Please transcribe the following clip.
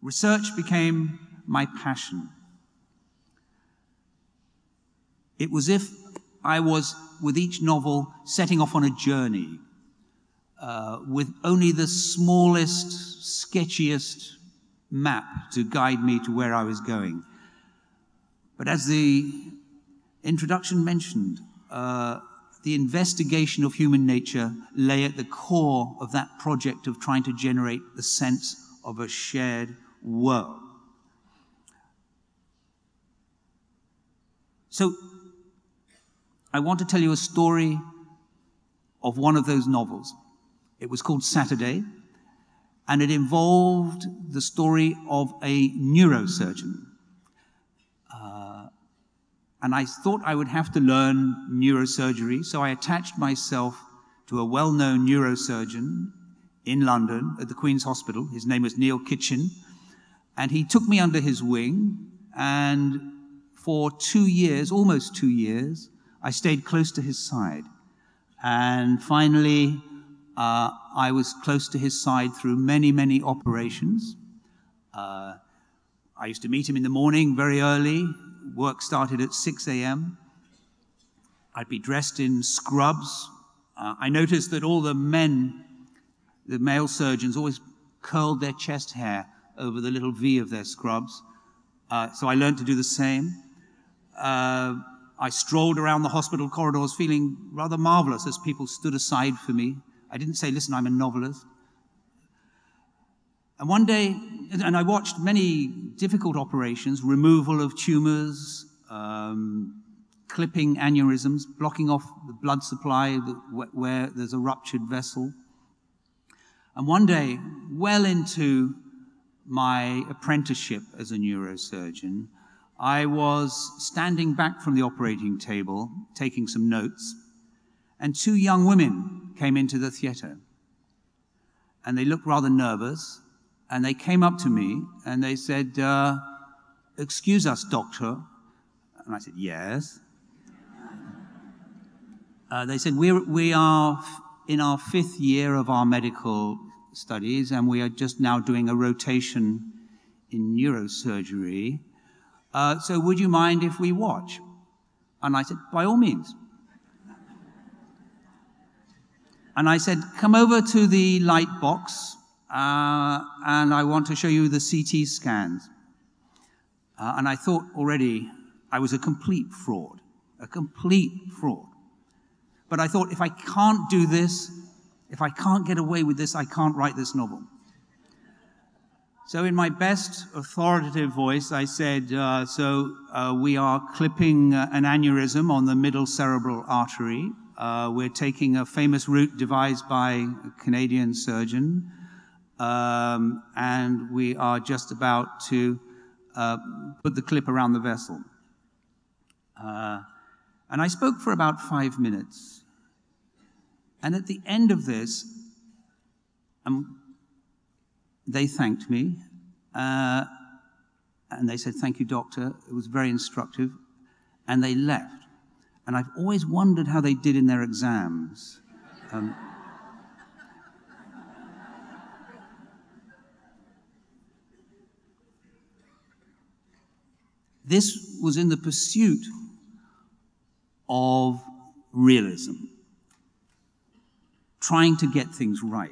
Research became my passion. It was as if I was, with each novel, setting off on a journey with only the smallest, sketchiest map to guide me to where I was going. But as the introduction mentioned, the investigation of human nature lay at the core of that project of trying to generate the sense of a shared world. So, I want to tell you a story of one of those novels. It was called Saturday, and it involved the story of a neurosurgeon. And I thought I would have to learn neurosurgery, so I attached myself to a well-known neurosurgeon in London at the Queen's Hospital. His name was Neil Kitchen, and he took me under his wing, and for 2 years, almost 2 years, I stayed close to his side. And finally, I was close to his side through many, many operations. I used to meet him in the morning very early. Work started at 6 a.m. I'd be dressed in scrubs. I noticed that all the men, the male surgeons, always curled their chest hair over the little V of their scrubs. So I learned to do the same. I strolled around the hospital corridors feeling rather marvelous as people stood aside for me. I didn't say, listen, I'm a novelist. And one day, and I watched many difficult operations, removal of tumors, clipping aneurysms, blocking off the blood supply where there's a ruptured vessel. And one day, well into my apprenticeship as a neurosurgeon, I was standing back from the operating table, taking some notes, and 2 young women came into the theater. And they looked rather nervous, and they came up to me, and they said, excuse us, doctor. And I said, yes. They said, we are in our 5th year of our medical studies, and we are just now doing a rotation in neurosurgery. So would you mind if we watch? And I said, by all means. And I said, come over to the light box, and I want to show you the CT scans. And I thought already I was a complete fraud. But I thought, if I can't do this, if I can't get away with this, I can't write this novel. So in my best authoritative voice, I said, we are clipping an aneurysm on the middle cerebral artery. We're taking a famous route devised by a Canadian surgeon, and we are just about to put the clip around the vessel. And I spoke for about 5 minutes. And at the end of this, they thanked me, and they said, thank you, doctor. It was very instructive. And they left. And I've always wondered how they did in their exams. This was in the pursuit of realism, trying to get things right.